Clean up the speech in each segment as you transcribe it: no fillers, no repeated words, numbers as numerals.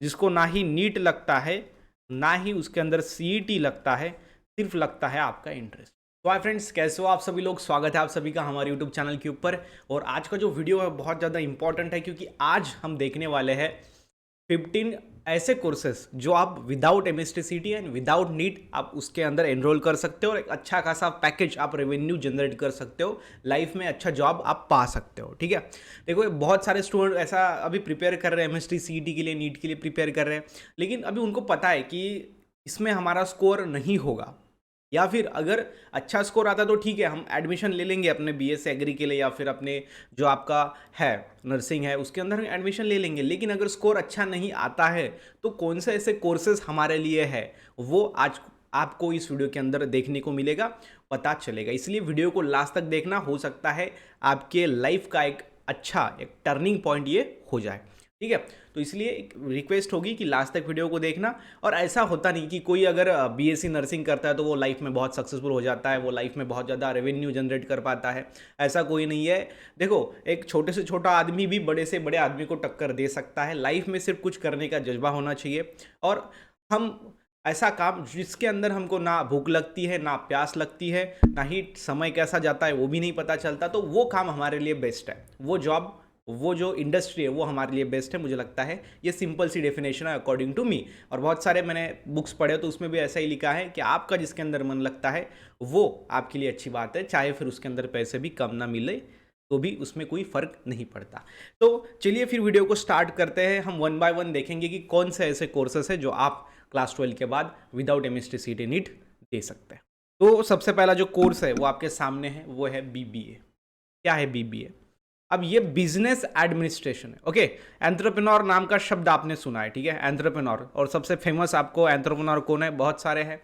जिसको ना ही नीट लगता है, ना ही उसके अंदर सीईटी लगता है, सिर्फ लगता है आपका इंटरेस्ट। तो हाय फ्रेंड्स, कैसे हो आप सभी लोग? स्वागत है आप सभी का हमारे यूट्यूब चैनल के ऊपर। और आज का जो वीडियो है बहुत ज़्यादा इंपॉर्टेंट है, क्योंकि आज हम देखने वाले हैं 15 ऐसे कोर्सेस जो आप without MST and without NEET आप उसके अंदर एनरोल कर सकते हो और एक अच्छा खासा पैकेज आप रेवेन्यू जनरेट कर सकते हो, लाइफ में अच्छा जॉब आप पा सकते हो। ठीक है, देखो बहुत सारे स्टूडेंट ऐसा अभी प्रिपेयर कर रहे हैं, एमएसटी के लिए, नीट के लिए प्रिपेयर कर रहे हैं, लेकिन अभी उनको पता है कि इसमें हमारा स्कोर नहीं होगा, या फिर अगर अच्छा स्कोर आता तो ठीक है, हम एडमिशन ले लेंगे अपने बीएससी एग्री के लिए, या फिर अपने जो आपका है नर्सिंग है उसके अंदर एडमिशन ले लेंगे। लेकिन अगर स्कोर अच्छा नहीं आता है तो कौन से ऐसे कोर्सेज हमारे लिए है, वो आज आपको इस वीडियो के अंदर देखने को मिलेगा, पता चलेगा। इसलिए वीडियो को लास्ट तक देखना, हो सकता है आपके लाइफ का एक अच्छा एक टर्निंग पॉइंट ये हो जाए। ठीक है, तो इसलिए एक रिक्वेस्ट होगी कि लास्ट तक वीडियो को देखना। और ऐसा होता नहीं कि कोई अगर बीएससी नर्सिंग करता है तो वो लाइफ में बहुत सक्सेसफुल हो जाता है, वो लाइफ में बहुत ज़्यादा रेवेन्यू जनरेट कर पाता है, ऐसा कोई नहीं है। देखो, एक छोटे से छोटा आदमी भी बड़े से बड़े आदमी को टक्कर दे सकता है। लाइफ में सिर्फ कुछ करने का जज्बा होना चाहिए, और हम ऐसा काम जिसके अंदर हमको ना भूख लगती है, ना प्यास लगती है, ना ही समय कैसा जाता है वो भी नहीं पता चलता, तो वो काम हमारे लिए बेस्ट है। वो जॉब, वो जो इंडस्ट्री है वो हमारे लिए बेस्ट है, मुझे लगता है। ये सिंपल सी डेफिनेशन है अकॉर्डिंग टू मी। और बहुत सारे मैंने बुक्स पढ़े तो उसमें भी ऐसा ही लिखा है कि आपका जिसके अंदर मन लगता है वो आपके लिए अच्छी बात है, चाहे फिर उसके अंदर पैसे भी कम ना मिले तो भी उसमें कोई फ़र्क नहीं पड़ता। तो चलिए फिर वीडियो को स्टार्ट करते हैं। हम वन बाय वन देखेंगे कि कौन से ऐसे कोर्सेस है जो आप क्लास 12 के बाद विदाउट एमएसटी सीटी नीट दे सकते हैं। तो सबसे पहला जो कोर्स है वो आपके सामने है, वो है बीबीए। क्या है बीबीए? अब ये बिजनेस एडमिनिस्ट्रेशन है। ओके, एंटरप्रेन्योर नाम का शब्द आपने सुना है, ठीक है, एंटरप्रेन्योर। और सबसे फेमस आपको एंटरप्रेन्योर कौन है? बहुत सारे हैं।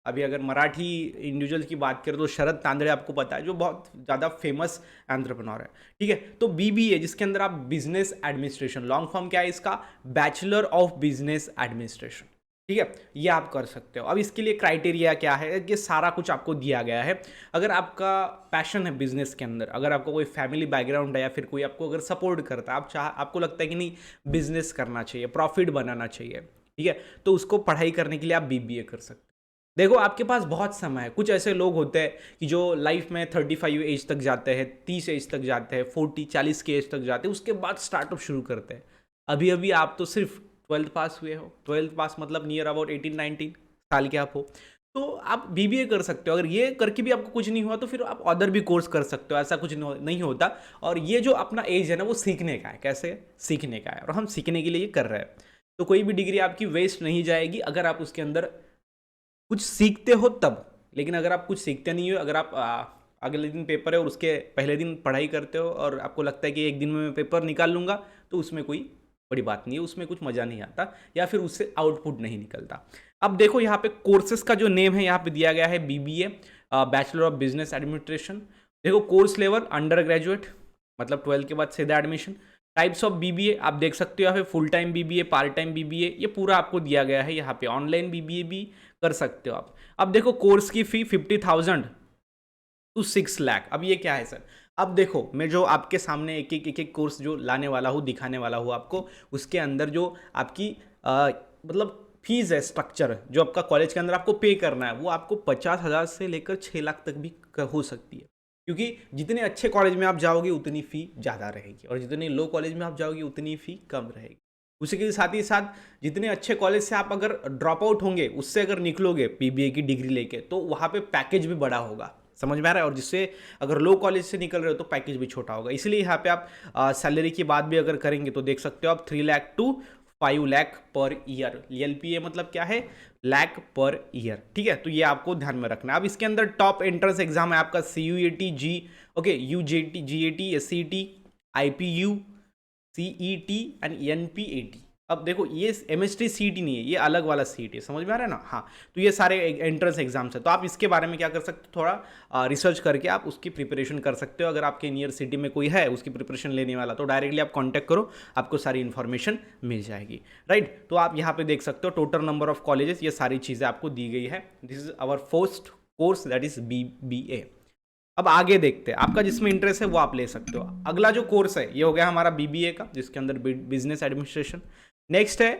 अभी अगर मराठी इंडिविजुअल की बात करें तो शरद तांदड़े आपको पता है, जो बहुत ज़्यादा फेमस एंटरप्रेन्योर है। ठीक है, तो बीबीए जिसके अंदर आप बिजनेस एडमिनिस्ट्रेशन, लॉन्ग फॉर्म क्या है इसका? Bachelor of business administration. ठीक है, ये आप कर सकते हो। अब इसके लिए क्राइटेरिया क्या है, ये सारा कुछ आपको दिया गया है। अगर आपका पैशन है बिजनेस के अंदर, अगर आपको कोई फैमिली बैकग्राउंड है, या फिर कोई आपको अगर सपोर्ट करता है, आपको लगता है कि नहीं बिजनेस करना चाहिए, प्रॉफिट बनाना चाहिए, ठीक है, तो उसको पढ़ाई करने के लिए आप बीबीए कर सकते हैं। देखो, आपके पास बहुत समय है। कुछ ऐसे लोग होते हैं कि जो लाइफ में 35 एज तक जाते हैं, 30 एज तक जाते हैं, 40-40 के एज तक जाते हैं, उसके बाद स्टार्टअप शुरू करते हैं। अभी अभी आप तो सिर्फ 12th पास हुए हो। 12th पास मतलब नियर अबाउट 18-19 साल के आप हो, तो आप बीबीए कर सकते हो। अगर ये करके भी आपको कुछ नहीं हुआ तो फिर आप अदर भी कोर्स कर सकते हो, ऐसा कुछ नहीं होता। और ये जो अपना एज है ना, वो सीखने का है। कैसे सीखने का है, और हम सीखने के लिए ये कर रहे हैं। तो कोई भी डिग्री आपकी वेस्ट नहीं जाएगी अगर आप उसके अंदर कुछ सीखते हो तब। लेकिन अगर आप कुछ सीखते नहीं हो, अगर आप अगले दिन पेपर है और उसके पहले दिन पढ़ाई करते हो और आपको लगता है कि एक दिन में मैं पेपर निकाल लूँगा, तो उसमें कोई बड़ी बात नहीं है, उसमें कुछ मज़ा नहीं आता, या फिर उससे आउटपुट नहीं निकलता। अब देखो यहाँ पे कोर्सेज का जो नेम है यहाँ पे दिया गया है, BBA bachelor of business administration. देखो, कोर्स लेवल अंडर ग्रेजुएट, मतलब 12 के बाद सीधा एडमिशन। टाइप्स ऑफ बीबीए आप देख सकते हो यहाँ पे, full time BBA, part time BBA, ये पूरा आपको दिया गया है यहाँ पे। ऑनलाइन बीबीए भी कर सकते हो आप। अब देखो, कोर्स की फी 50,000 टू 6 लाख। अब ये क्या है सर? अब देखो, मैं जो आपके सामने एक एक कोर्स जो लाने वाला हूँ, दिखाने वाला हूँ आपको, उसके अंदर जो आपकी मतलब फीस है, स्ट्रक्चर जो आपका कॉलेज के अंदर आपको पे करना है, वो आपको 50,000 से लेकर 6 लाख तक भी हो सकती है। क्योंकि जितने अच्छे कॉलेज में आप जाओगे उतनी फ़ी ज़्यादा रहेगी, और जितने लो कॉलेज में आप जाओगे उतनी फ़ी कम रहेगी। उसी के साथ ही साथ जितने अच्छे कॉलेज से आप अगर ड्रॉप आउट होंगे, उससे अगर निकलोगे बीबीए की डिग्री लेके, तो वहाँ पे पैकेज भी बड़ा होगा। समझ में आ रहा है? और जिससे अगर लो कॉलेज से निकल रहे हो तो पैकेज भी छोटा होगा। इसलिए यहाँ पे आप सैलरी की बात भी अगर करेंगे तो देख सकते हो आप 3 lakh to 5 lakh per year. LPA मतलब क्या है? Lakh per year. ठीक है, तो ये आपको ध्यान में रखना है। अब इसके अंदर टॉप एंट्रेंस एग्जाम है आपका CUET जी, okay, UGT, GAT, SCET, IPU, CET and NPAT। अब देखो, ये MST CET नहीं है, ये अलग वाला CET है। समझ में आ रहा है ना? हाँ, तो ये सारे एंट्रेंस एग्जाम्स है। तो आप इसके बारे में क्या कर सकते हो, थोड़ा रिसर्च करके आप उसकी प्रिपरेशन कर सकते हो। अगर आपके नियर सिटी में कोई है उसकी प्रिपरेशन लेने वाला, तो डायरेक्टली आप कांटेक्ट करो, आपको सारी इन्फॉर्मेशन मिल जाएगी। राइट, तो आप यहाँ पे देख सकते हो टोटल नंबर ऑफ कॉलेजेस, ये सारी चीज़ें आपको दी गई है। This is our first course, that is BBA। अब आगे देखते हैं, आपका जिसमें इंटरेस्ट है वो आप ले सकते हो। अगला जो कोर्स है ये हो गया हमारा बीबीए का, जिसके अंदर बिजनेस एडमिनिस्ट्रेशन। नेक्स्ट है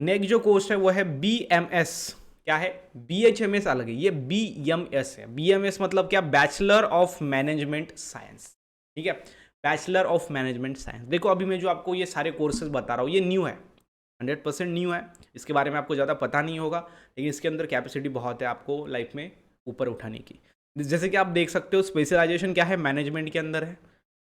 नेक्स्ट जो कोर्स है वो है BMS। क्या है? BHMS अलग है, ये BMS है। BMS मतलब क्या? Bachelor of management science. ठीक है, बैचलर ऑफ मैनेजमेंट साइंस। देखो अभी मैं जो आपको ये सारे कोर्सेज बता रहा हूँ ये न्यू है, 100% न्यू है। इसके बारे में आपको ज़्यादा पता नहीं होगा, लेकिन इसके अंदर कैपेसिटी बहुत है आपको लाइफ में ऊपर उठाने की। जैसे कि आप देख सकते हो स्पेशलाइजेशन क्या है, मैनेजमेंट के अंदर है।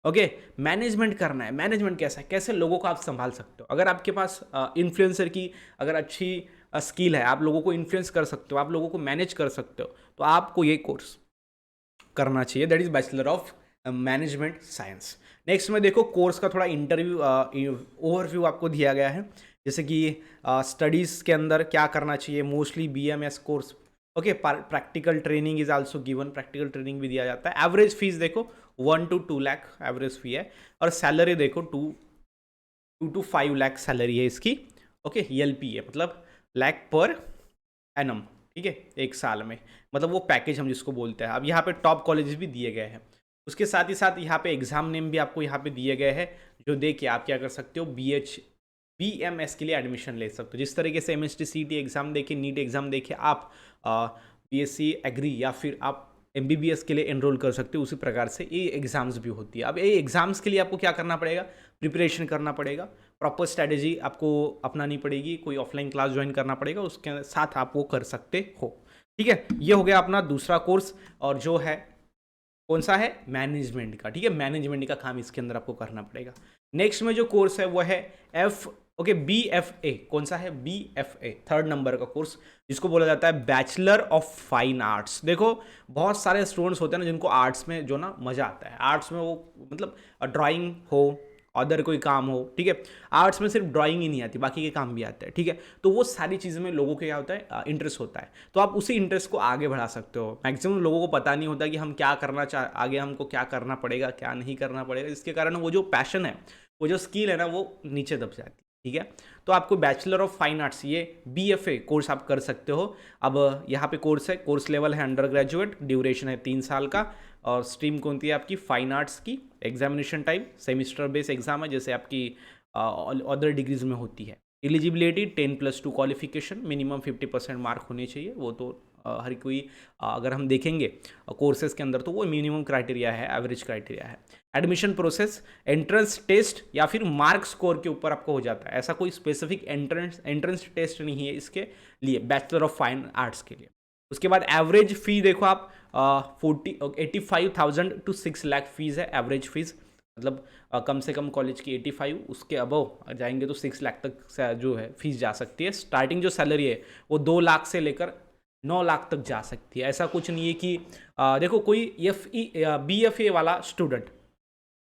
ओके, मैनेजमेंट करना है। मैनेजमेंट कैसा है, कैसे लोगों को आप संभाल सकते हो। अगर आपके पास इन्फ्लुएंसर की अगर अच्छी स्किल है, आप लोगों को इन्फ्लुएंस कर सकते हो, आप लोगों को मैनेज कर सकते हो, तो आपको ये कोर्स करना चाहिए। That is bachelor of management science. Next में देखो कोर्स का थोड़ा इंटरव्यू ओवरव्यू आपको दिया गया है, जैसे कि स्टडीज़ के अंदर क्या करना चाहिए। Mostly BMS course. Okay, practical training is also given, practical training भी दिया जाता है। एवरेज फीस देखो 1 to 2 लाख एवरेज फी है, और सैलरी देखो 2 to 5 लाख सैलरी है इसकी। ओके, ELP है, मतलब लाख पर एनम। ठीक है, एक साल में, मतलब वो पैकेज हम जिसको बोलते हैं। अब यहाँ पे टॉप कॉलेजेस भी दिए गए हैं, उसके साथ ही साथ यहाँ पे एग्जाम नेम भी आपको यहाँ पे दिए गए हैं, जो देख के आप क्या कर सकते हो, BMS के लिए एडमिशन ले सकते हो। जिस तरीके से MST CT एग्जाम देके, नीट एग्जाम देके आप BSc एग्री या फिर आप MBBS के लिए एनरोल कर सकते हो, उसी प्रकार से ये एग्जाम्स भी होती है। अब ये एग्जाम्स के लिए आपको क्या करना पड़ेगा, प्रिपरेशन करना पड़ेगा, प्रॉपर स्ट्रैटेजी आपको अपनानी पड़ेगी, कोई ऑफलाइन क्लास ज्वाइन करना पड़ेगा, उसके साथ आप वो कर सकते हो। ठीक है, ये हो गया अपना दूसरा कोर्स, और जो है कौन सा है, मैनेजमेंट का। ठीक है, मैनेजमेंट का काम इसके अंदर आपको करना पड़ेगा। नेक्स्ट में जो कोर्स है वो है BFA। कौन सा है, BFA, 3rd नंबर का कोर्स, जिसको बोला जाता है बैचलर ऑफ फाइन आर्ट्स। देखो बहुत सारे स्टूडेंट्स होते हैं ना जिनको आर्ट्स में जो ना मजा आता है, आर्ट्स में वो मतलब ड्राइंग हो, अदर कोई काम हो। ठीक है, आर्ट्स में सिर्फ ड्राइंग ही नहीं आती, बाकी के काम भी आते हैं। ठीक है, तो वो सारी चीज़ों में लोगों को क्या होता है, इंटरेस्ट होता है, तो आप उसी इंटरेस्ट को आगे बढ़ा सकते हो। मैक्सिमम लोगों को पता नहीं होता कि हम क्या करना आगे हमको क्या करना पड़ेगा, क्या नहीं करना पड़ेगा, जिसके कारण वो जो पैशन है, वो जो स्किल है ना, वो नीचे दब जाती है। ठीक है, तो आपको बैचलर ऑफ फाइन आर्ट्स, ये BFA कोर्स आप कर सकते हो। अब यहाँ पे कोर्स है, कोर्स लेवल है अंडर ग्रेजुएट, ड्यूरेशन है 3 साल का, और स्ट्रीम कौन सी है आपकी, फाइन आर्ट्स की। Examination type semester base exam है, जैसे आपकी अदर डिग्रीज में होती है। एलिजिबिलिटी 10+2 क्वालिफिकेशन, मिनिमम 50% मार्क होने चाहिए। वो तो हर कोई अगर हम देखेंगे कोर्सेज के अंदर तो वो मिनिमम क्राइटेरिया है, एवरेज क्राइटेरिया है। एडमिशन प्रोसेस एंट्रेंस टेस्ट या फिर मार्क स्कोर के ऊपर आपको हो जाता है, ऐसा कोई स्पेसिफिक एंट्रेंस टेस्ट नहीं है इसके लिए, बैचलर ऑफ फाइन आर्ट्स के लिए। उसके बाद एवरेज फी देखो आप 85,000 to 6 लाख फीस है एवरेज फीस, मतलब कम से कम कॉलेज की 85, उसके अबव जाएंगे तो 6 लाख तक जो है फीस जा सकती है। स्टार्टिंग जो सैलरी है वो 2 लाख से लेकर 9 लाख तक जा सकती है। ऐसा कुछ नहीं है कि देखो कोई BFA वाला स्टूडेंट,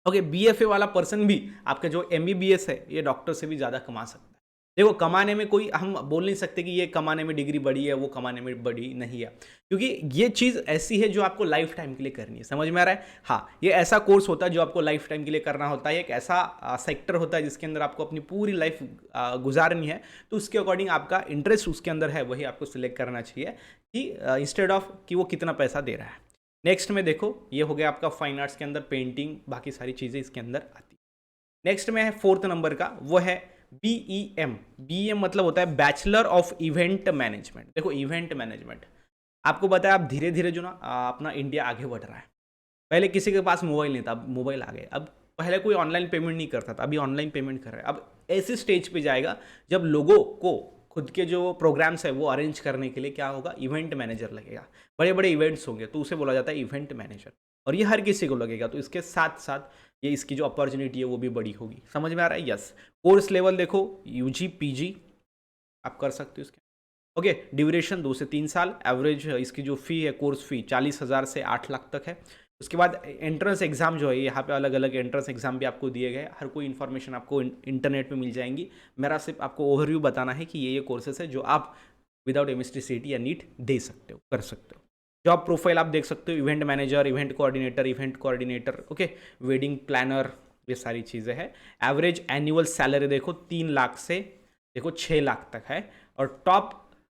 ओके, BFA वाला पर्सन भी आपका जो MBBS है, ये डॉक्टर से भी ज़्यादा कमा सकता है। देखो कमाने में कोई हम बोल नहीं सकते कि ये कमाने में डिग्री बड़ी है, वो कमाने में बड़ी नहीं है, क्योंकि ये चीज़ ऐसी है जो आपको लाइफ टाइम के लिए करनी है। समझ में आ रहा है? हाँ, ये ऐसा कोर्स होता है जो आपको लाइफ टाइम के लिए करना होता है। एक ऐसा सेक्टर होता है जिसके अंदर आपको अपनी पूरी लाइफ गुजारनी है, तो उसके अकॉर्डिंग आपका इंटरेस्ट उसके अंदर है, वही आपको सिलेक्ट करना चाहिए, कि इंस्टेड ऑफ कि वो कितना पैसा दे रहा है। नेक्स्ट में देखो, ये हो गया आपका फाइन आर्ट्स के अंदर पेंटिंग, बाकी सारी चीज़ें इसके अंदर आती है। नेक्स्ट में है 4th नंबर का, वो है BEM मतलब होता है बैचलर ऑफ इवेंट मैनेजमेंट। देखो इवेंट मैनेजमेंट आपको बताया, आप धीरे धीरे जो ना अपना इंडिया आगे बढ़ रहा है। पहले किसी के पास मोबाइल नहीं था, अब मोबाइल आ गए। अब पहले कोई ऑनलाइन पेमेंट नहीं करता था, अभी ऑनलाइन पेमेंट कर रहा है। अब ऐसी स्टेज पे जाएगा जब लोगों को खुद के जो प्रोग्राम्स है वो अरेंज करने के लिए क्या होगा, इवेंट मैनेजर लगेगा। बड़े बड़े इवेंट्स होंगे तो उसे बोला जाता है इवेंट मैनेजर, और ये हर किसी को लगेगा। तो इसके साथ साथ ये इसकी जो अपॉर्चुनिटी है वो भी बड़ी होगी। समझ में आ रहा है? यस। कोर्स लेवल देखो UG PG आप कर सकते हो इसके। ओके, ड्यूरेशन 2 से 3 साल। एवरेज इसकी जो फ़ी है, कोर्स फ़ी 40,000 से 8 लाख तक है। उसके बाद एंट्रेंस एग्ज़ाम जो है, यहाँ पे अलग अलग एंट्रेंस एग्ज़ाम भी आपको दिए गए। हर कोई इन्फॉर्मेशन आपको इंटरनेट पे मिल जाएंगी। मेरा सिर्फ आपको ओवरव्यू बताना है कि ये कोर्सेस है जो आप विदाउट MST CT या नीट दे सकते हो, कर सकते हो। जॉब प्रोफाइल आप देख सकते हो, event manager, event coordinator, okay, wedding planner, ये सारी चीज़ें हैं। एवरेज एनुअल सैलरी देखो 3 लाख से देखो 6 लाख तक है, और टॉप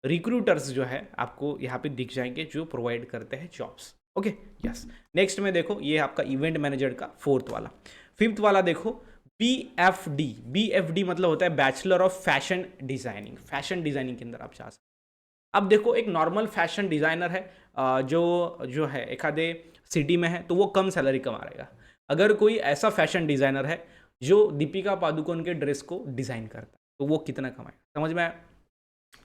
रिक्रूटर्स जो है आपको यहाँ पे दिख जाएंगे जो प्रोवाइड करते हैं जॉब्स। Okay, yes. नेक्स्ट में देखो, ये आपका इवेंट मैनेजर का 4th वाला। 5th वाला देखो BFD मतलब होता है bachelor of fashion designing. Fashion designing के अंदर आप जा सकते हैं। अब देखो एक नॉर्मल फैशन डिजाइनर है, जो है एक आधे सिटी में है तो वो कम सैलरी कमा रहेगा। अगर कोई ऐसा फैशन डिजाइनर है जो दीपिका पादुकोण के ड्रेस को डिजाइन करता है तो वो कितना कमाएगा, समझ में आया?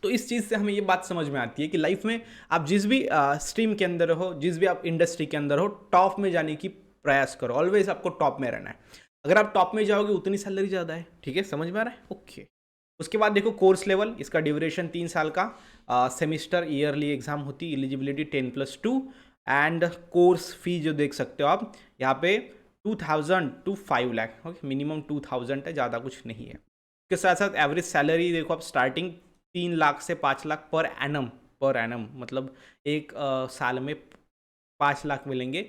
तो इस चीज़ से हमें ये बात समझ में आती है कि लाइफ में आप जिस भी स्ट्रीम के अंदर हो, जिस भी आप इंडस्ट्री के अंदर हो, टॉप में जाने की प्रयास करो। ऑलवेज आपको टॉप में रहना है। अगर आप टॉप में जाओगे उतनी सैलरी ज़्यादा है। ठीक है, समझ में आ रहा है? ओके। उसके बाद देखो कोर्स लेवल, इसका ड्यूरेशन 3 साल का, सेमिस्टर ईयरली एग्जाम होती है, एलिजिबिलिटी 10+2 एंड कोर्स फी जो देख सकते हो आप यहाँ पे 2000 to 5 लाख। ओके, मिनिमम 2000 है, ज़्यादा कुछ नहीं है। उसके साथ साथ एवरेज सैलरी देखो आप स्टार्टिंग 3 लाख से 5 लाख पर एनम मतलब एक साल में 5 लाख मिलेंगे।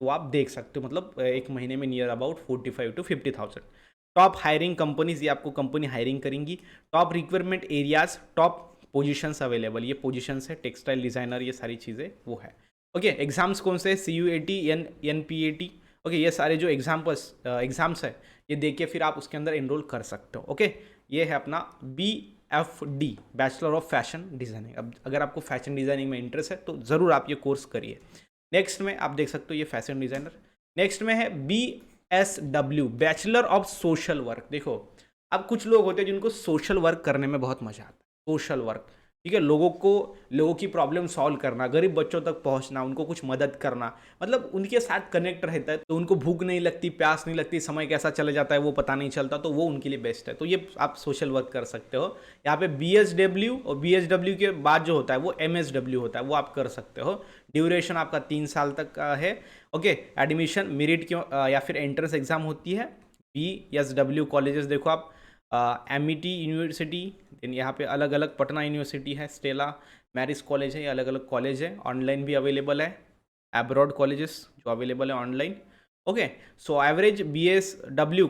तो आप देख सकते हो मतलब एक महीने में near about 45 to 50,000। Top hiring companies, ये आपको कंपनी हायरिंग करेंगी। Top requirement areas, top positions available, ये पोजीशंस है टेक्सटाइल डिज़ाइनर, ये सारी चीज़ें वो है। ओके, एग्जाम्स कौन से? CUAT, NPAT। ओके, ये सारे जो एग्जाम्स है ये दे के फिर आप उसके अंदर एनरोल कर सकते हो। ओके, ये है अपना BFD, bachelor of fashion designing. अब अगर आपको फैशन डिज़ाइनिंग में इंटरेस्ट है तो ज़रूर आप ये कोर्स करिए। नेक्स्ट में आप देख सकते हो ये फैशन डिज़ाइनर। नेक्स्ट में है BSW, bachelor of social work. देखो अब कुछ लोग होते हैं जिनको सोशल वर्क करने में बहुत मजा आता है। सोशल वर्क, ठीक है, लोगों की प्रॉब्लम सॉल्व करना, गरीब बच्चों तक पहुंचना, उनको कुछ मदद करना, मतलब उनके साथ कनेक्ट रहता है तो उनको भूख नहीं लगती, प्यास नहीं लगती, समय कैसा चले जाता है वो पता नहीं चलता, तो वो उनके लिए बेस्ट है। तो ये आप सोशल वर्क कर सकते हो। यहाँ पे BSW और BSW के बाद जो होता है वो MSW होता है, वो आप कर सकते हो। ड्यूरेशन आपका 3 साल तक का है। ओके, एडमिशन मेरिट क्यों या फिर एंट्रेंस एग्जाम होती है। BSW कॉलेजेस देखो आप, MET यूनिवर्सिटी, देन यहाँ पे अलग अलग पटना यूनिवर्सिटी है, स्टेला मैरिज कॉलेज है, ये अलग अलग कॉलेज है। ऑनलाइन भी अवेलेबल है, एब्रॉड कॉलेजेस जो अवेलेबल है online. Okay, so average BSW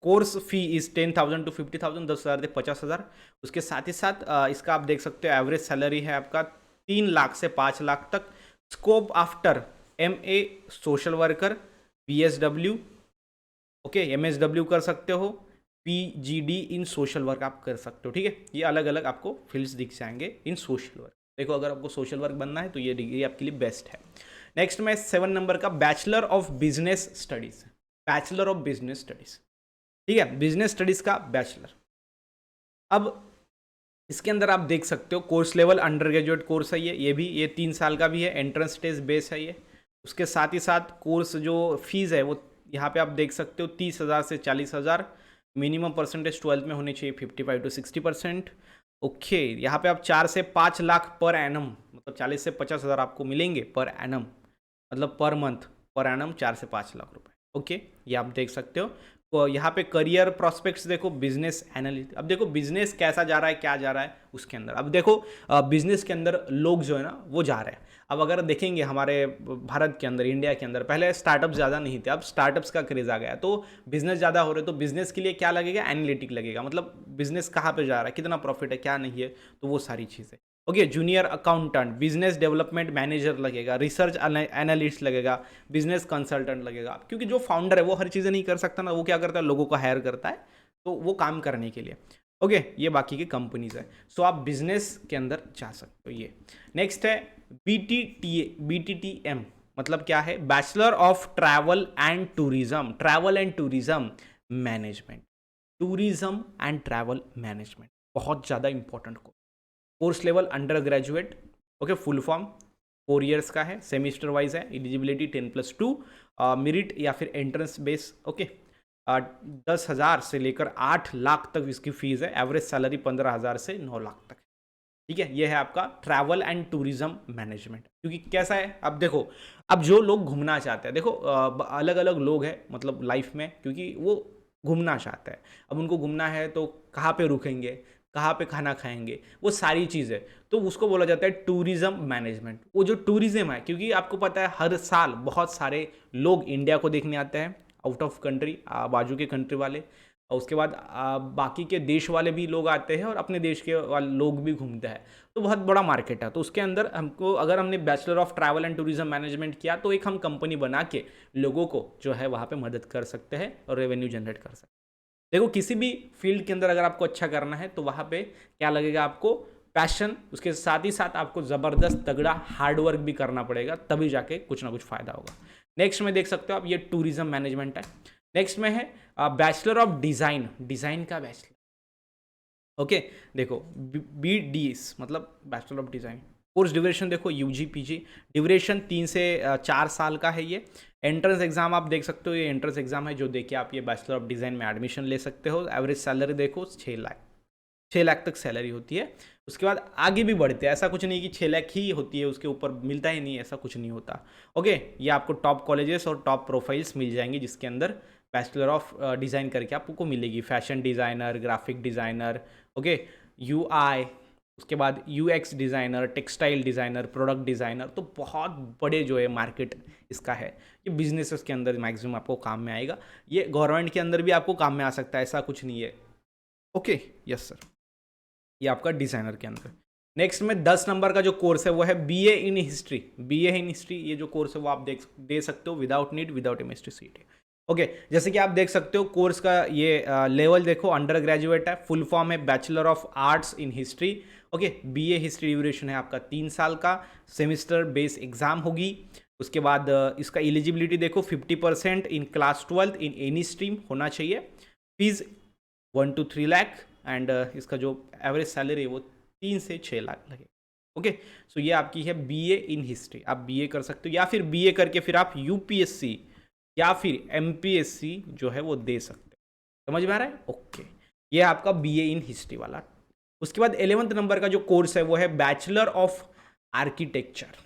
course fee is 10,000 to 50,000, 10,000 से 50,000। उसके साथ ही साथ इसका आप देख सकते हो एवरेज सैलरी है आपका 3 लाख से 5 लाख तक। Scope after MA social worker, BSW, okay, MSW कर सकते हो, PGD इन सोशल वर्क आप कर सकते हो। ठीक है, ये अलग अलग आपको फील्ड्स दिख जाएंगे इन सोशल वर्क। देखो अगर आपको सोशल वर्क बनना है तो ये डिग्री आपके लिए बेस्ट है। नेक्स्ट में 7 नंबर का bachelor of business studies, bachelor of business studies. ठीक है, बिजनेस स्टडीज का बैचलर। अब इसके अंदर आप देख सकते हो course level under graduate course है ये 3 साल का भी है, एंट्रेंस टेस्ट बेस है ये। उसके साथ ही साथ कोर्स जो फीस है वो यहाँ पे आप देख सकते हो 30,000 से 40,000। मिनिमम परसेंटेज 12th में होनी चाहिए 55 to 60%। ओके, यहाँ पे आप 4 से 5 लाख पर एनम, मतलब 40 से 50,000 आपको मिलेंगे पर एनम, मतलब पर मंथ, पर एनम 4 से 5 लाख रुपए। ओके, ये आप देख सकते हो। तो यहाँ पे करियर प्रोस्पेक्ट्स देखो, बिजनेस एनालिस्ट। अब देखो बिजनेस कैसा जा रहा है, क्या जा रहा है उसके अंदर। अब देखो बिजनेस के अंदर लोग जो है ना वो जा रहे हैं। अब अगर देखेंगे हमारे भारत के अंदर, इंडिया के अंदर पहले स्टार्टअप ज़्यादा नहीं थे, अब स्टार्टअप्स का क्रेज़ आ गया, तो बिजनेस ज़्यादा हो रहे, तो बिजनेस के लिए क्या लगेगा, एनालिटिक लगेगा, मतलब बिजनेस कहाँ पे जा रहा है, कितना प्रॉफिट है, क्या नहीं है, तो वो सारी चीज़ें। Okay, junior accountant, business development manager लगेगा, रिसर्च एनालिस्ट लगेगा, बिजनेस कंसल्टेंट लगेगा, क्योंकि जो फाउंडर है वो हर चीज़ें नहीं कर सकता ना, वो क्या करता है, लोगों को हायर करता है, तो वो काम करने के लिए। ओके, ये बाकी की कंपनीज है। सो आप बिजनेस के अंदर जा सकते हो। ये नेक्स्ट है BTTM, मतलब क्या है, bachelor of travel and tourism, travel and tourism management, tourism and travel management, बहुत ज़्यादा important course level under graduate. Okay, full form 4 years का है, सेमिस्टर वाइज है, एलिजिबिलिटी 10+2, मेरिट या फिर एंट्रेंस बेस। ओके, 10,000 से लेकर 8 लाख तक इसकी फीस है। एवरेज सैलरी 15,000 से 9 लाख तक। ठीक है, यह है आपका ट्रैवल एंड टूरिज्म मैनेजमेंट। क्योंकि कैसा है, अब देखो, अब जो लोग घूमना चाहते हैं, देखो अलग अलग लोग हैं मतलब लाइफ में, क्योंकि वो घूमना चाहते हैं। अब उनको घूमना है तो कहाँ पे रुकेंगे, कहाँ पे खाना खाएंगे, वो सारी चीज़ें, तो उसको बोला जाता है टूरिज्म मैनेजमेंट। वो जो टूरिज्म है, क्योंकि आपको पता है हर साल बहुत सारे लोग इंडिया को देखने आते हैं, आउट ऑफ कंट्री, बाजू के कंट्री वाले, और उसके बाद बाकी के देश वाले भी लोग आते हैं और अपने देश के वाले लोग भी घूमते हैं, तो बहुत बड़ा मार्केट है। तो उसके अंदर हमको, अगर हमने bachelor of travel and tourism management किया तो एक हम कंपनी बना के लोगों को जो है वहाँ पे मदद कर सकते हैं और रेवेन्यू जनरेट कर सकते हैं। देखो किसी भी फील्ड के अंदर अगर आपको अच्छा करना है तो वहाँ पे क्या लगेगा आपको, पैशन, उसके साथ ही साथ आपको ज़बरदस्त तगड़ा हार्डवर्क भी करना पड़ेगा, तभी जाके कुछ ना कुछ फ़ायदा होगा। नेक्स्ट में देख सकते हो आप, ये टूरिज्म मैनेजमेंट है। नेक्स्ट में है बैचलर ऑफ डिज़ाइन, डिज़ाइन का बैचलर। ओके, देखो BDS मतलब bachelor of design. Course duration देखो UG PG, ड्यूरेशन 3 से 4 साल का है ये। एंट्रेंस एग्जाम आप देख सकते हो, ये एंट्रेंस एग्जाम है जो देखिए आप ये बैचलर ऑफ डिज़ाइन में एडमिशन ले सकते हो। एवरेज सैलरी देखो 6 लाख तक सैलरी होती है। उसके बाद आगे भी बढ़ते हैं, ऐसा कुछ नहीं कि 6 लाख ही होती है, उसके ऊपर मिलता ही नहीं, ऐसा कुछ नहीं होता। ओके, ये आपको टॉप कॉलेजेस और टॉप प्रोफाइल्स मिल जाएंगी जिसके अंदर बैचलर ऑफ डिज़ाइन करके आपको मिलेगी। Fashion designer, graphic designer, okay, UI, उसके बाद UX designer, textile designer, product designer. तो बहुत बड़े जो है मार्केट इसका है। ये बिजनेसेस के अंदर मैक्सिमम आपको काम में आएगा, ये गवर्नमेंट के अंदर भी आपको काम में आ सकता है, ऐसा कुछ नहीं है। ओके, यस सर, ये आपका डिज़ाइनर के अंदर। नेक्स्ट में 10 नंबर का जो कोर्स है वो है BA in history. BA in history ये जो कोर्स है वो आप दे सकते हो without NEET, without MST CET। Okay, जैसे कि आप देख सकते हो कोर्स का ये लेवल देखो, अंडर ग्रेजुएट है, फुल फॉर्म है bachelor of arts in history. Okay, BA history duration है आपका 3 साल का, सेमिस्टर बेस एग्जाम होगी। उसके बाद इसका एलिजिबिलिटी देखो 50% in class 12 in any stream होना चाहिए। फीस 1 to 3 लाख एंड इसका जो एवरेज सैलरी है वो 3 से 6 लाख लगे। ओके, सो ये आपकी है BA इन हिस्ट्री। आप BA कर सकते हो या फिर BA करके फिर आप UPSC या फिर MPSC जो है वो दे सकते हो। समझ में आ रहा है? ओके, ये आपका BA इन हिस्ट्री वाला। उसके बाद 11th नंबर का जो कोर्स है वो है बैचलर ऑफ आर्किटेक्चर।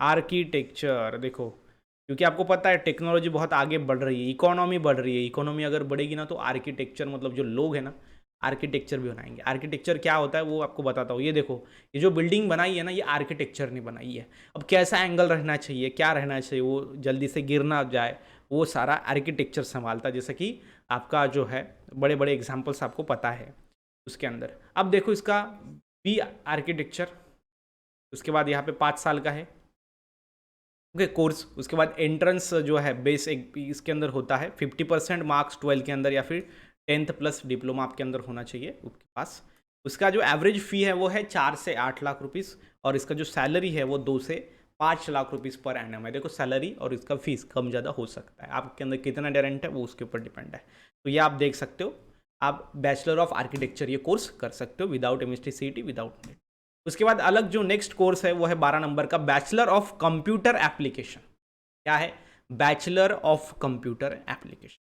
आर्किटेक्चर देखो, क्योंकि आपको पता है टेक्नोलॉजी बहुत आगे बढ़ रही है, इकोनॉमी बढ़ रही है, इकोनॉमी अगर बढ़ेगी ना तो आर्किटेक्चर मतलब जो लोग हैं ना आर्किटेक्चर भी बनाएंगे। आर्किटेक्चर क्या होता है वो आपको बताता हूँ। ये देखो, ये जो बिल्डिंग बनाई है ना ये आर्किटेक्चर ने बनाई है। अब कैसा एंगल रहना चाहिए, क्या रहना चाहिए, वो जल्दी से गिर ना जाए, वो सारा आर्किटेक्चर संभालता है। जैसे कि आपका जो है बड़े बड़े एग्जाम्पल्स आपको पता है उसके अंदर। अब देखो इसका B आर्किटेक्चर, उसके बाद यहाँ पे 5 साल का है। Okay, course. उसके बाद एंट्रेंस जो है बेस एक इसके अंदर होता है, 50% मार्क्स 12 के अंदर या फिर 10th प्लस डिप्लोमा आपके अंदर होना चाहिए उसके पास। उसका जो एवरेज फ़ी है वो है 4 से 8 लाख रुपीज़ और इसका जो सैलरी है वो 2 से 5 लाख रुपीज़ पर एनम है। देखो सैलरी और इसका फीस कम ज़्यादा हो सकता है, आपके अंदर कितना टैलेंट है वो उसके ऊपर डिपेंड है। तो ये आप देख सकते हो, आप बैचलर ऑफ आर्किटेक्चर ये कोर्स कर सकते हो without MST CET, without NEET. उसके बाद अलग जो नेक्स्ट कोर्स है वो है 12 नंबर का बैचलर ऑफ कंप्यूटर एप्लीकेशन। क्या है? Bachelor of computer application.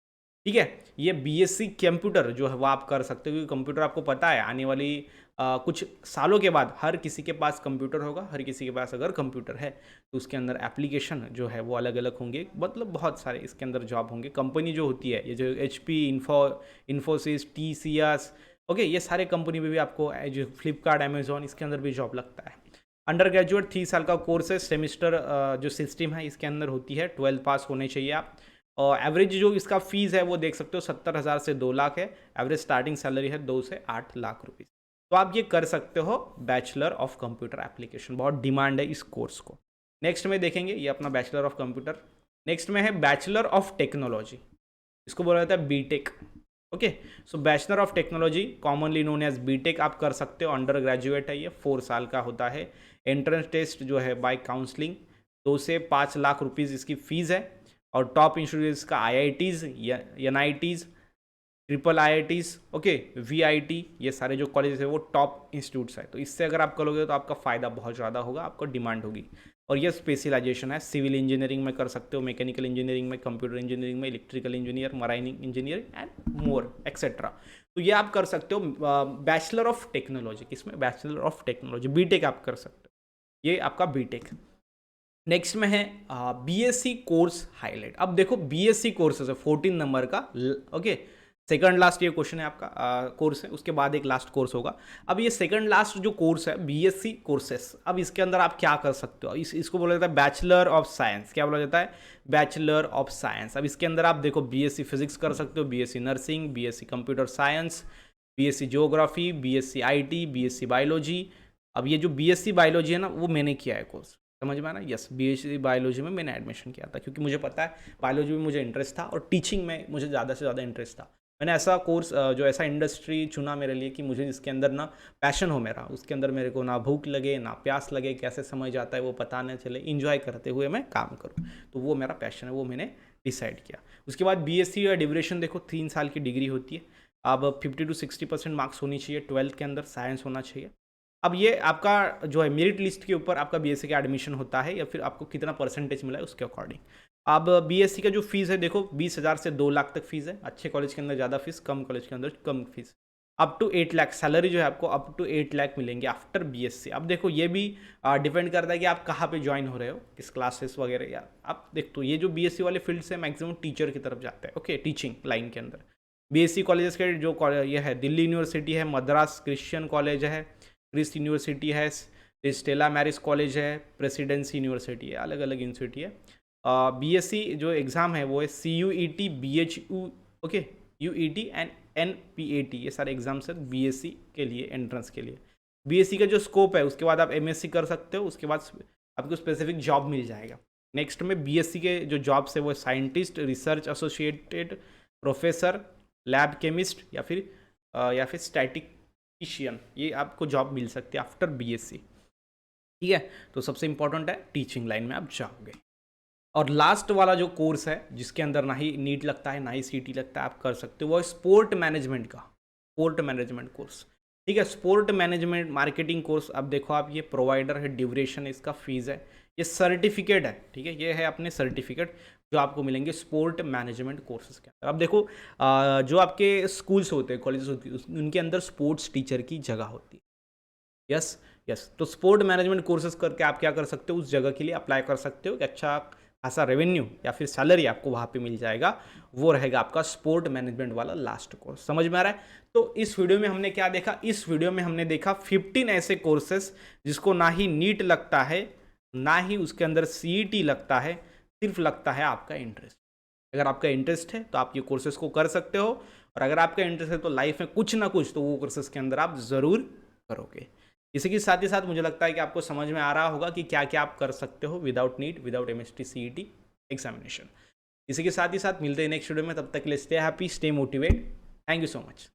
ठीक है, ये BSc कंप्यूटर जो है वो आप कर सकते हो, क्योंकि कंप्यूटर आपको पता है आने वाली कुछ सालों के बाद हर किसी के पास कंप्यूटर होगा। हर किसी के पास अगर कंप्यूटर है तो उसके अंदर एप्लीकेशन जो है वो अलग अलग होंगे, मतलब बहुत सारे इसके अंदर जॉब होंगे। कंपनी जो होती है ये जो HP, इन्फोसिस, TCS, ओके, ये सारे कंपनी में भी आपको जो फ्लिपकार्ट, अमेजोन, इसके अंदर भी जॉब लगता है। अंडर ग्रेजुएट 3 साल का कोर्स है। सेमिस्टर जो सिस्टम है इसके अंदर होती है, 12 पास होने चाहिए आप। और एवरेज जो इसका फीस है वो देख सकते हो 70,000 से 2 लाख है। एवरेज स्टार्टिंग सैलरी है 2 से 8 लाख रुपीज़। तो आप ये कर सकते हो बैचलर ऑफ कंप्यूटर एप्लीकेशन, बहुत डिमांड है इस कोर्स को। नेक्स्ट में देखेंगे ये अपना बैचलर ऑफ कंप्यूटर। नेक्स्ट में है बैचलर ऑफ टेक्नोलॉजी, इसको बोला जाता है BTech। Okay, so bachelor of technology commonly known as BTech आप कर सकते हो। अंडर ग्रेजुएट है ये, 4 साल का होता है। एंट्रेंस टेस्ट जो है बाय काउंसलिंग, 2 से 5 लाख रुपीज़ इसकी फ़ीस है। और टॉप इंस्टीट्यूट्स का IITs, NITs, triple IITs, okay, VIT, ये सारे जो कॉलेज है वो टॉप इंस्टीट्यूट्स है। तो इससे अगर आप करोगे तो आपका फ़ायदा बहुत ज़्यादा होगा, आपको डिमांड होगी। और ये स्पेशलाइजेशन है, सिविल इंजीनियरिंग में कर सकते हो, मैकेनिकल इंजीनियरिंग में, कंप्यूटर इंजीनियरिंग में, electrical engineer, marine engineer and more etcetera. तो ये आप कर सकते हो बैचलर ऑफ टेक्नोलॉजी। किसमें? बैचलर ऑफ टेक्नोलॉजी, BTech आप कर सकते हो, ये आपका BTech। नेक्स्ट में है BSc कोर्स हाईलाइट। अब देखो BSc कोर्सेज है 14 नंबर का, ओके, सेकंड लास्ट ये क्वेश्चन है आपका कोर्स है, उसके बाद एक लास्ट कोर्स होगा। अब ये सेकंड लास्ट जो कोर्स है BSc कोर्सेस, अब इसके अंदर आप क्या कर सकते हो, इसको बोला जाता है बैचलर ऑफ साइंस। क्या बोला जाता है? Bachelor of science. अब इसके अंदर आप देखो BSc फिजिक्स कर सकते हो, BSc nursing, BSc computer science, BSc geography, BSc IT, BSc biology. अब ये जो BSc बायोलॉजी है ना वो मैंने किया है कोर्स, समझ में आना? यस, BSc बायोलॉजी में मैंने एडमिशन किया था, क्योंकि मुझे पता है बायोलॉजी में मुझे इंटरेस्ट था और टीचिंग में मुझे ज़्यादा से ज़्यादा इंटरेस्ट था। मैंने ऐसा कोर्स जो ऐसा इंडस्ट्री चुना मेरे लिए कि मुझे जिसके अंदर ना पैशन हो मेरा, उसके अंदर मेरे को ना भूख लगे ना प्यास लगे, कैसे समय जाता है वो पता नहीं चले, इंजॉय करते हुए मैं काम करूँ, तो वो मेरा पैशन है, वो मैंने डिसाइड किया। उसके बाद बीएससी या ड्यूरेशन देखो 3 साल की डिग्री होती है। अब 50 to 60% मार्क्स होनी चाहिए, 12th के अंदर साइंस होना चाहिए। अब ये आपका जो है मेरिट लिस्ट के ऊपर आपका बीएससी का एडमिशन होता है या फिर आपको कितना परसेंटेज मिला है उसके अकॉर्डिंग। अब बीएससी का जो फीस है देखो 20,000 से 2 लाख तक फीस है, अच्छे कॉलेज के अंदर ज़्यादा फीस, कम कॉलेज के अंदर कम fees. Up to 8 lakh salary जो है आपको अप टू 8 लाख मिलेंगे आफ्टर बीएससी। अब देखो ये भी डिपेंड करता है कि आप कहाँ पे ज्वाइन हो रहे हो, किस क्लासेस वगैरह। या आप देख तो ये जो बीएससी वाले फील्ड से मैक्सिमम टीचर की तरफ जाते हैं, ओके, टीचिंग लाइन के अंदर। बीएससी कॉलेजेस के जो ये है, दिल्ली यूनिवर्सिटी है, मद्रास क्रिश्चियन कॉलेज है, क्रिस्ट यूनिवर्सिटी है, स्टेला मैरिज कॉलेज है, प्रेसिडेंसी यूनिवर्सिटी है, अलग अलग यूनिवर्सिटी है। बीएससी जो एग्ज़ाम है वो है CUET BHU, okay, UET and NPAT, ये सारे एग्जाम्स हैं बीएससी के लिए, एंट्रेंस के लिए। बीएससी का जो स्कोप है उसके बाद आप MSc कर सकते हो, उसके बाद आपको स्पेसिफिक जॉब मिल जाएगा। नेक्स्ट में बीएससी के जो जॉब्स है वो scientist, research associated professor, lab chemist या फिर स्टैटिस्टिशियन, ये आपको जॉब मिल सकती है आफ्टर बीएससी। ठीक है, तो सबसे इंपॉर्टेंट है टीचिंग लाइन में आप जाओगे। और लास्ट वाला जो कोर्स है जिसके अंदर ना ही नीट लगता है ना ही सीटी लगता है, आप कर सकते हो, वो है स्पोर्ट मैनेजमेंट का, स्पोर्ट मैनेजमेंट कोर्स। ठीक है, स्पोर्ट मैनेजमेंट मार्केटिंग कोर्स। अब देखो आप, ये प्रोवाइडर है, ड्यूरेशन है, इसका फीस है, ये सर्टिफिकेट है। ठीक है, ये है अपने सर्टिफिकेट जो आपको मिलेंगे स्पोर्ट मैनेजमेंट कोर्सेज के अंदर। अब देखो जो आपके स्कूल्स होते हैं, कॉलेजेस होती है, उनके अंदर स्पोर्ट्स टीचर की जगह होती है। यस यस, तो स्पोर्ट मैनेजमेंट कोर्सेज करके आप क्या कर सकते हो, उस जगह के लिए अप्लाई कर सकते हो कि अच्छा खासा रेवेन्यू या फिर सैलरी आपको वहाँ पे मिल जाएगा। वो रहेगा आपका स्पोर्ट मैनेजमेंट वाला लास्ट कोर्स। समझ में आ रहा है? तो इस वीडियो में हमने क्या देखा, इस वीडियो में हमने देखा 15 ऐसे कोर्सेस जिसको ना ही नीट लगता है ना ही उसके अंदर CET लगता है, सिर्फ लगता है आपका इंटरेस्ट। अगर आपका इंटरेस्ट है तो आप ये कोर्सेज को कर सकते हो, और अगर आपका इंटरेस्ट है तो लाइफ में कुछ ना कुछ तो वो कोर्सेज के अंदर आप ज़रूर करोगे। इसी के साथ ही साथ मुझे लगता है कि आपको समझ में आ रहा होगा कि क्या क्या आप कर सकते हो without NEET, without MST CET examination. इसी के साथ ही साथ मिलते हैं नेक्स्ट वीडियो में, तब तक के लिए stay happy, stay motivate. Thank you so much.